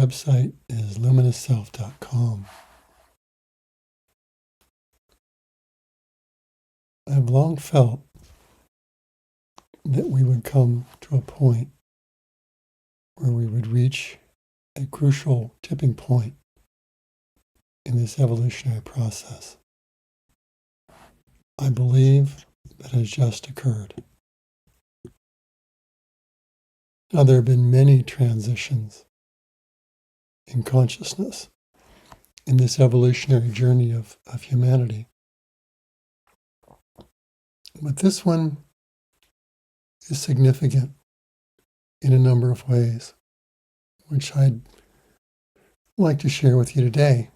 website is luminousself.com. I've long felt that we would come to a point where we would reach a crucial tipping point in this evolutionary process. I believe that has just occurred. Now, there have been many transitions in consciousness in this evolutionary journey of humanity. But this one is significant in a number of ways, which I'd like to share with you today.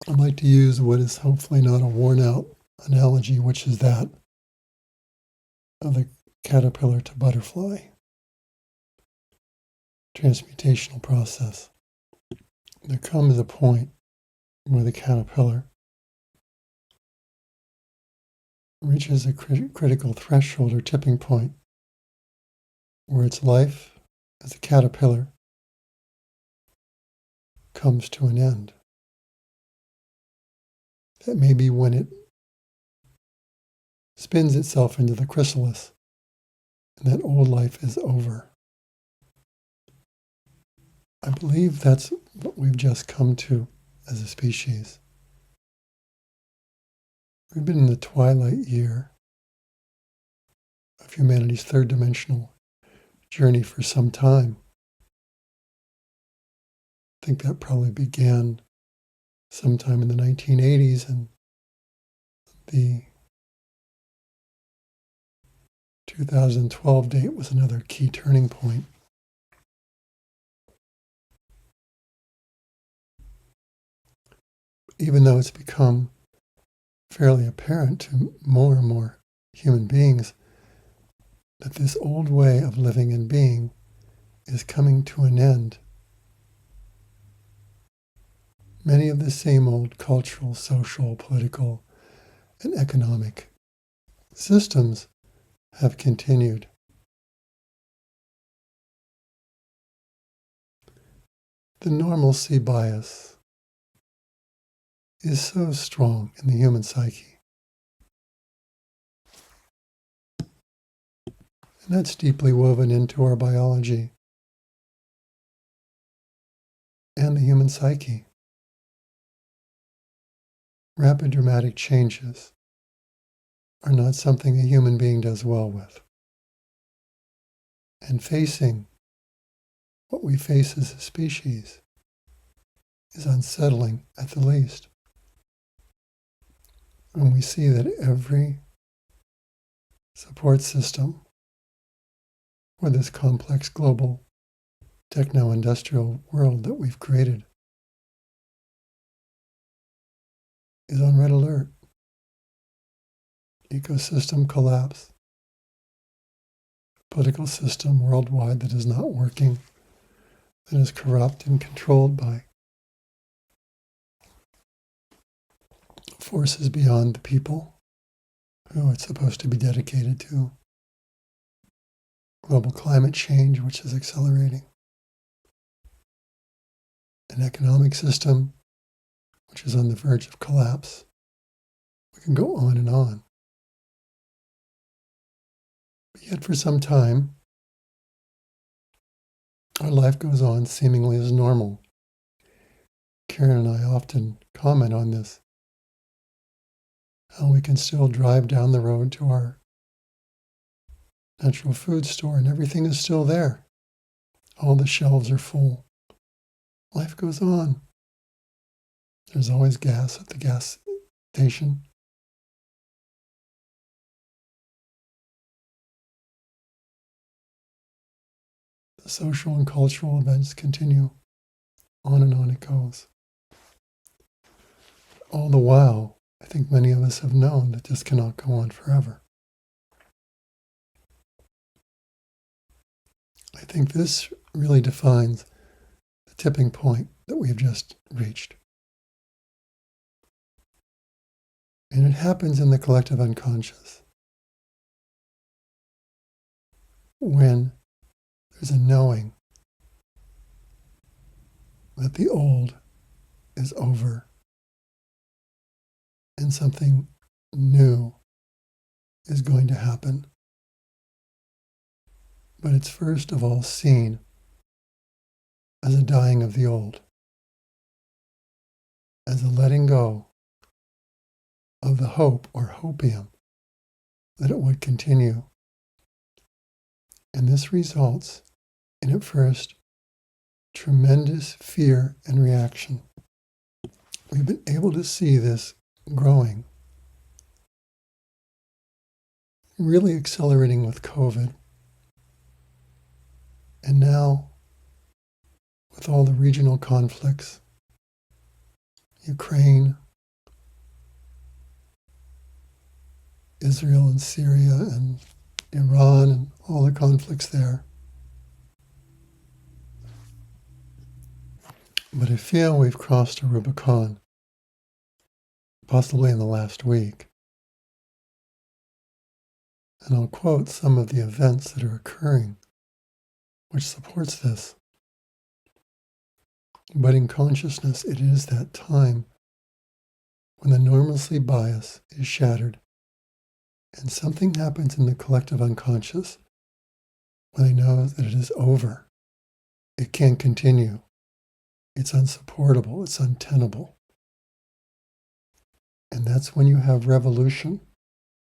I'd like to use what is hopefully not a worn-out analogy, which is that of the caterpillar to butterfly transmutational process. There comes a point where the caterpillar reaches a critical threshold or tipping point where its life as a caterpillar comes to an end. That may be when it spins itself into the chrysalis and that old life is over. I believe that's what we've just come to as a species. We've been in the twilight year of humanity's third dimensional journey for some time. I think that probably began sometime in the 1980s, and the 2012 date was another key turning point. Even though it's become fairly apparent to more and more human beings that this old way of living and being is coming to an end. Many of the same old cultural, social, political, and economic systems have continued. The normalcy bias is so strong in the human psyche. And that's deeply woven into our biology and the human psyche. Rapid dramatic changes are not something a human being does well with. And facing what we face as a species is unsettling at the least. When we see that every support system for this complex global techno-industrial world that we've created is on red alert. Ecosystem collapse. Political system worldwide that is not working, that is corrupt and controlled by forces beyond the people who it's supposed to be dedicated to. Global climate change, which is accelerating. An economic system which is on the verge of collapse. We can go on and on. But yet for some time, our life goes on seemingly as normal. Karen and I often comment on this. How we can still drive down the road to our natural food store and everything is still there. All the shelves are full. Life goes on. There's always gas at the gas station. The social and cultural events continue. On and on it goes. All the while, I think many of us have known that this cannot go on forever. I think this really defines the tipping point that we've just reached. And it happens in the collective unconscious. When there's a knowing that the old is over and something new is going to happen. But it's first of all seen as a dying of the old, as a letting go of the hope or hopium that it would continue. And this results in, at first, tremendous fear and reaction. We've been able to see this growing, really accelerating with COVID. And now, with all the regional conflicts, Ukraine, Israel and Syria and Iran and all the conflicts there. But I feel we've crossed a Rubicon, possibly in the last week. And I'll quote some of the events that are occurring, which supports this. But in consciousness, it is that time when the normalcy bias is shattered and something happens in the collective unconscious when they know that it is over. It can't continue. It's unsupportable. It's untenable. And that's when you have revolution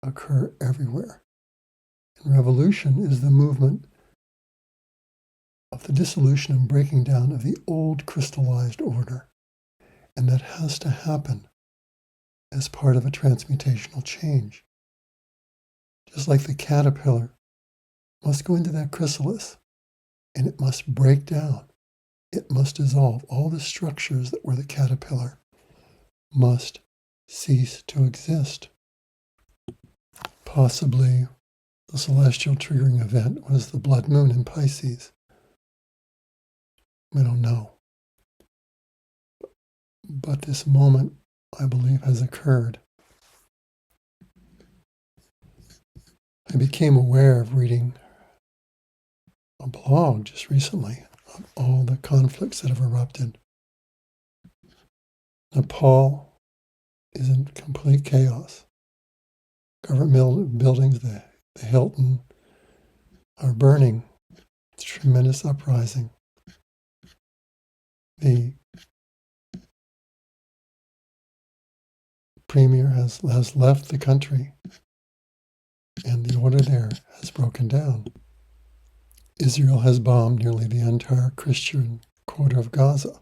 occur everywhere. And revolution is the movement of the dissolution and breaking down of the old crystallized order. And that has to happen as part of a transmutational change. Just like the caterpillar must go into that chrysalis and it must break down. It must dissolve. All the structures that were the caterpillar must cease to exist. Possibly the celestial triggering event was the blood moon in Pisces. We don't know. But this moment, I believe, has occurred. I became aware of reading a blog just recently of all the conflicts that have erupted. Nepal is in complete chaos. Government buildings, the Hilton, are burning. It's a tremendous uprising. The premier has left the country, and the order there has broken down. Israel has bombed nearly the entire Christian quarter of Gaza.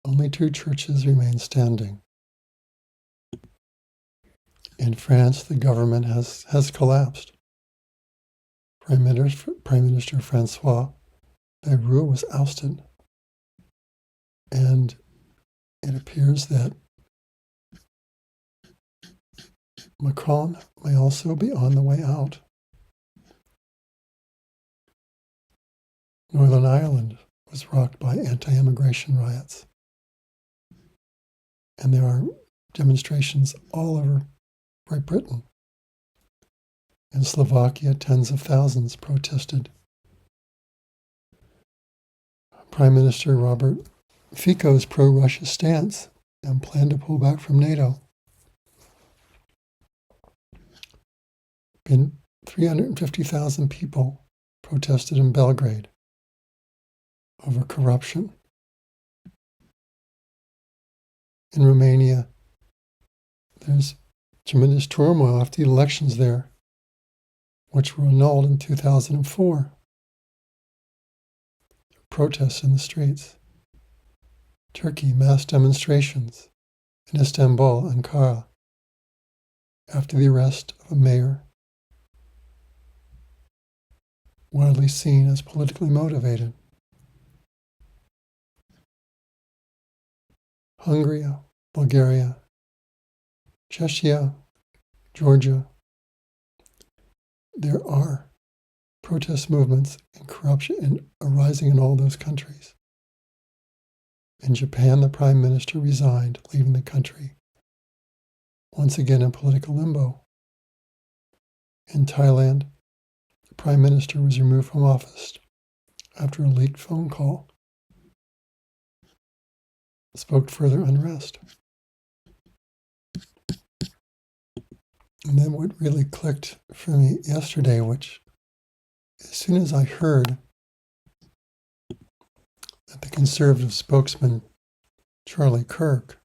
Only 2 churches remain standing. In France, the government has collapsed. Prime Minister Francois Bayrou was ousted. And it appears that Macron may also be on the way out. Northern Ireland was rocked by anti-immigration riots. And there are demonstrations all over Great Britain. In Slovakia, tens of thousands protested. Prime Minister Robert Fico's pro-Russia stance and plan to pull back from NATO. And 350,000 people protested in Belgrade over corruption. In Romania, there's tremendous turmoil after the elections there, which were annulled in 2004. Protests in the streets. Turkey, mass demonstrations in Istanbul, Ankara, after the arrest of a mayor, widely seen as politically motivated. Hungary, Bulgaria, Czechia, Georgia. There are protest movements and corruption arising in all those countries. In Japan, the prime minister resigned, leaving the country, once again in political limbo. In Thailand, the prime minister was removed from office after a leaked phone call. spoke further unrest. And then what really clicked for me yesterday, which as soon as I heard that the conservative spokesman, Charlie Kirk,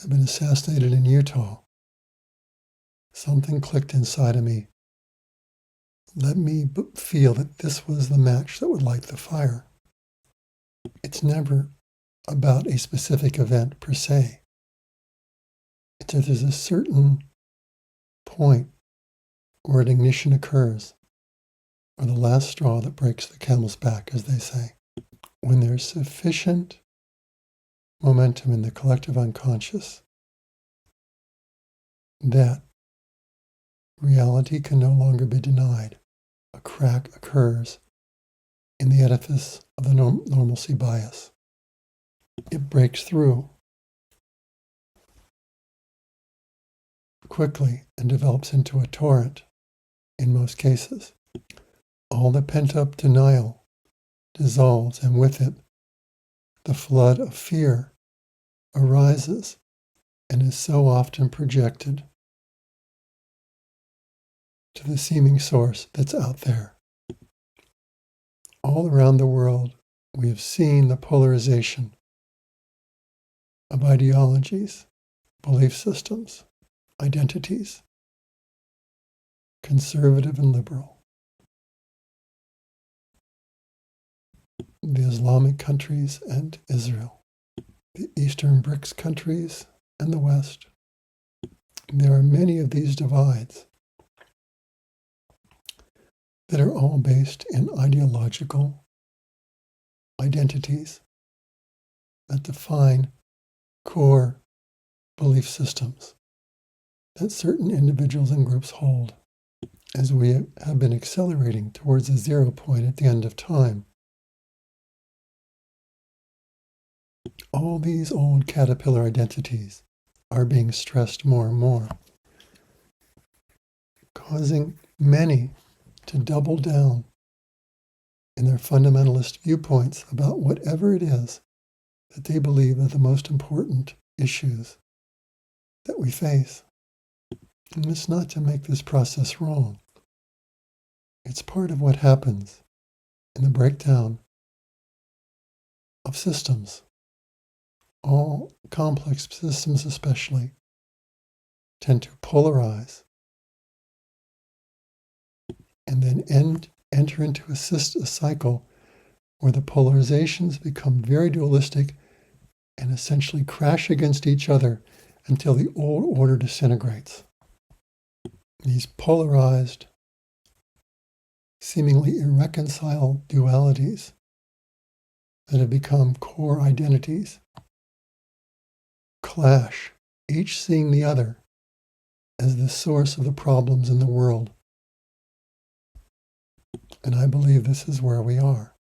had been assassinated in Utah, something clicked inside of me. Let me feel that this was the match that would light the fire. It's never about a specific event per se. It's that there's a certain point where an ignition occurs, or the last straw that breaks the camel's back, as they say. When there's sufficient momentum in the collective unconscious that reality can no longer be denied, a crack occurs in the edifice of the normalcy bias. It breaks through quickly and develops into a torrent in most cases. All the pent-up denial dissolves, and with it, the flood of fear arises and is so often projected to the seeming source that's out there. All around the world, we have seen the polarization of ideologies, belief systems, identities, conservative and liberal. The Islamic countries and Israel, the Eastern BRICS countries and the West. There are many of these divides that are all based in ideological identities that define core belief systems that certain individuals and groups hold, as we have been accelerating towards a zero point at the end of time. All these old caterpillar identities are being stressed more and more, causing many to double down in their fundamentalist viewpoints about whatever it is that they believe are the most important issues that we face. And it's not to make this process wrong. It's part of what happens in the breakdown of systems. All complex systems especially tend to polarize and then enter into a cycle where the polarizations become very dualistic and essentially crash against each other until the old order disintegrates. These polarized, seemingly irreconcilable dualities that have become core identities clash, each seeing the other as the source of the problems in the world. And I believe this is where we are,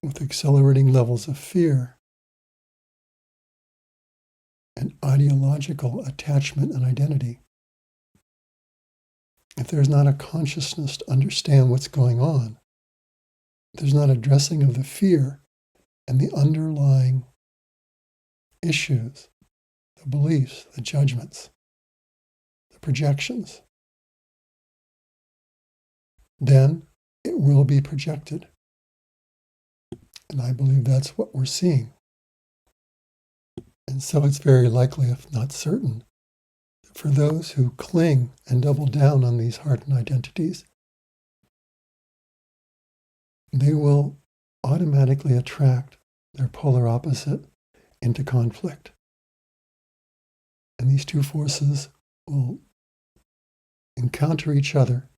with accelerating levels of fear and ideological attachment and identity. If there's not a consciousness to understand what's going on, if there's not addressing of the fear and the underlying issues, the beliefs, the judgments, the projections, then it will be projected. And I believe that's what we're seeing. And so it's very likely, if not certain, that for those who cling and double down on these hardened identities, they will automatically attract their polar opposite into conflict. And these two forces will encounter each other,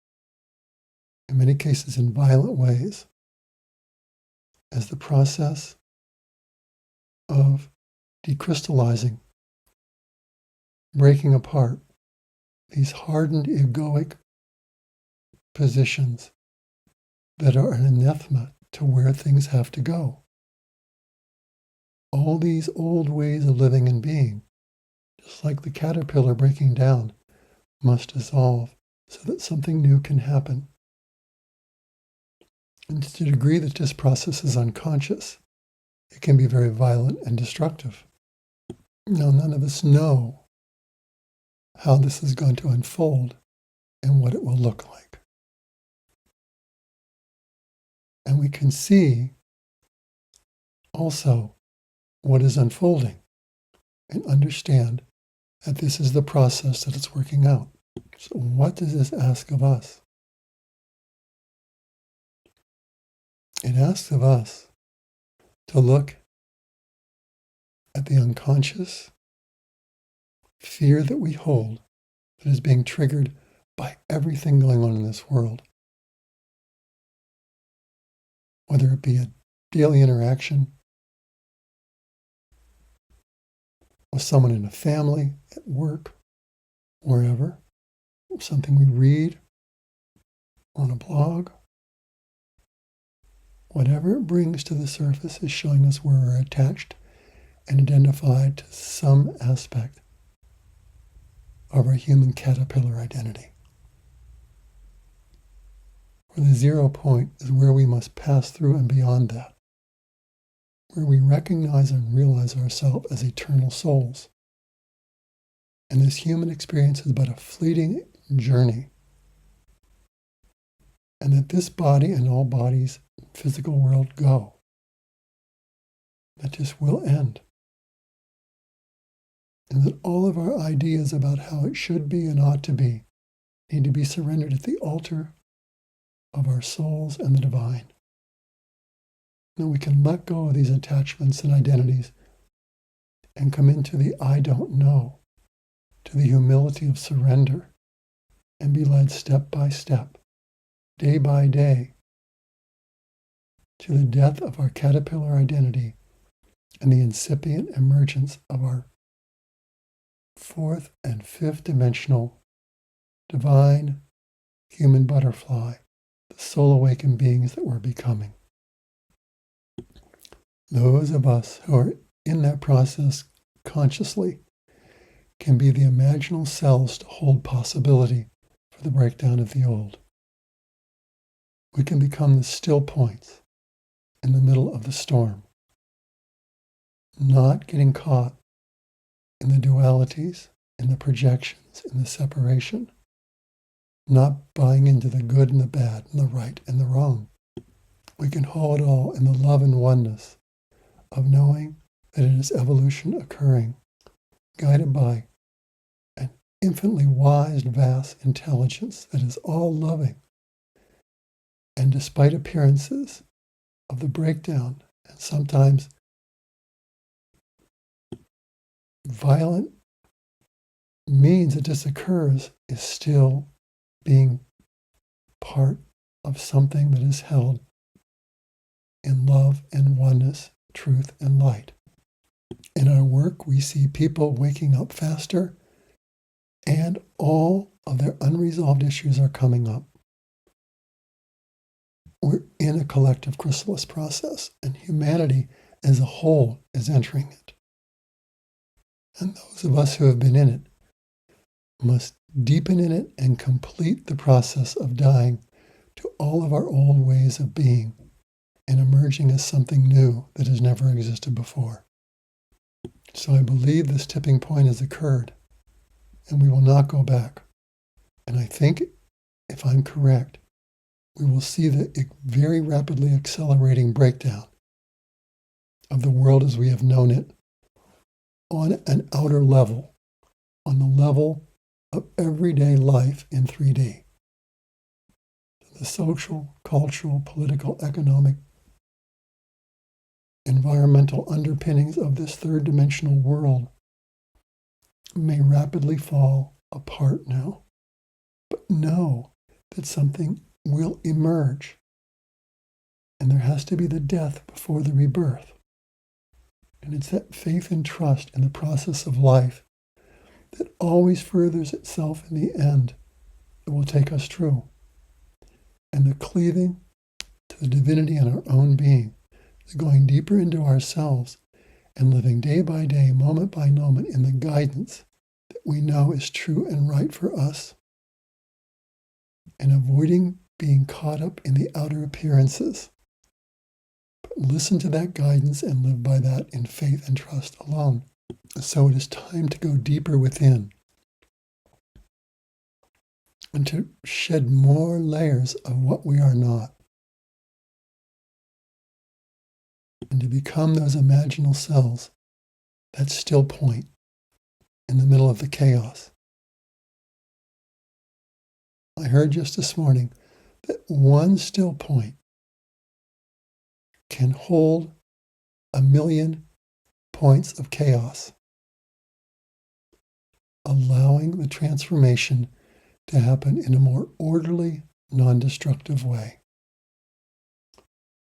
in many cases in violent ways, as the process of decrystallizing, breaking apart these hardened egoic positions that are an anathema to where things have to go. All these old ways of living and being, just like the caterpillar breaking down, must dissolve so that something new can happen. And to the degree that this process is unconscious, it can be very violent and destructive. Now, none of us know how this is going to unfold and what it will look like. And we can see also what is unfolding and understand that this is the process that it's working out. So what does this ask of us? It asks of us to look at the unconscious fear that we hold that is being triggered by everything going on in this world. Whether it be a daily interaction with someone in a family, at work, wherever, something we read on a blog, whatever it brings to the surface is showing us where we're attached and identified to some aspect of our human caterpillar identity. Where the 0 point is where we must pass through and beyond that, where we recognize and realize ourselves as eternal souls. And this human experience is but a fleeting journey. And that this body and all bodies in the physical world go. That this will end. And that all of our ideas about how it should be and ought to be need to be surrendered at the altar of our souls and the divine. And we can let go of these attachments and identities and come into the I don't know, to the humility of surrender, and be led step by step, day by day, to the death of our caterpillar identity and the incipient emergence of our fourth and fifth dimensional divine human butterfly, the soul awakened beings that we're becoming. Those of us who are in that process consciously can be the imaginal cells to hold possibility for the breakdown of the old. We can become the still points in the middle of the storm, not getting caught in the dualities, in the projections, in the separation, not buying into the good and the bad and the right and the wrong. We can hold it all in the love and oneness of knowing that it is evolution occurring, guided by an infinitely wise, vast intelligence that is all loving. And despite appearances of the breakdown and sometimes violent means that this occurs, is still being part of something that is held in love and oneness, truth and light. In our work, we see people waking up faster, and all of their unresolved issues are coming up. We're in a collective chrysalis process, and humanity as a whole is entering it. And those of us who have been in it must deepen in it and complete the process of dying to all of our old ways of being and emerging as something new that has never existed before. So I believe this tipping point has occurred, and we will not go back. And I think, if I'm correct, we will see the very rapidly accelerating breakdown of the world as we have known it on an outer level, on the level of everyday life in 3D. The social, cultural, political, economic, environmental underpinnings of this third dimensional world may rapidly fall apart now. But know that something will emerge. And there has to be the death before the rebirth. And it's that faith and trust in the process of life that always furthers itself in the end that will take us through. And the cleaving to the divinity in our own being, the going deeper into ourselves and living day by day, moment by moment in the guidance that we know is true and right for us, and avoiding being caught up in the outer appearances, but listen to that guidance and live by that in faith and trust alone. So it is time to go deeper within and to shed more layers of what we are not, and to become those imaginal cells that still point in the middle of the chaos. I heard just this morning that one still point can hold 1,000,000 points of chaos, allowing the transformation to happen in a more orderly, non-destructive way.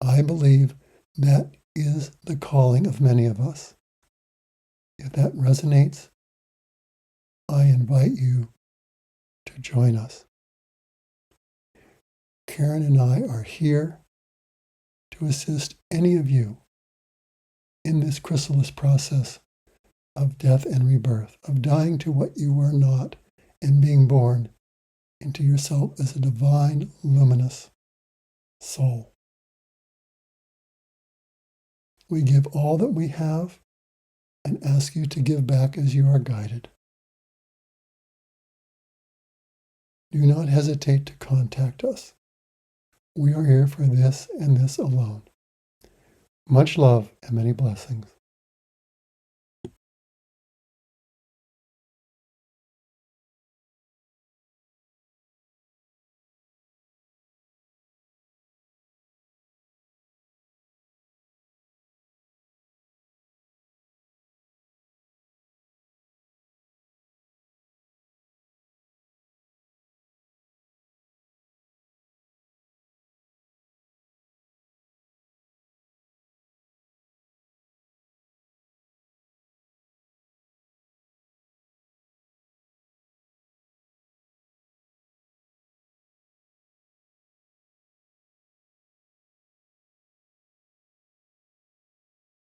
I believe that is the calling of many of us. If that resonates, I invite you to join us. Karen and I are here to assist any of you in this chrysalis process of death and rebirth, of dying to what you were not and being born into yourself as a divine, luminous soul. We give all that we have and ask you to give back as you are guided. Do not hesitate to contact us. We are here for this and this alone. Much love and many blessings.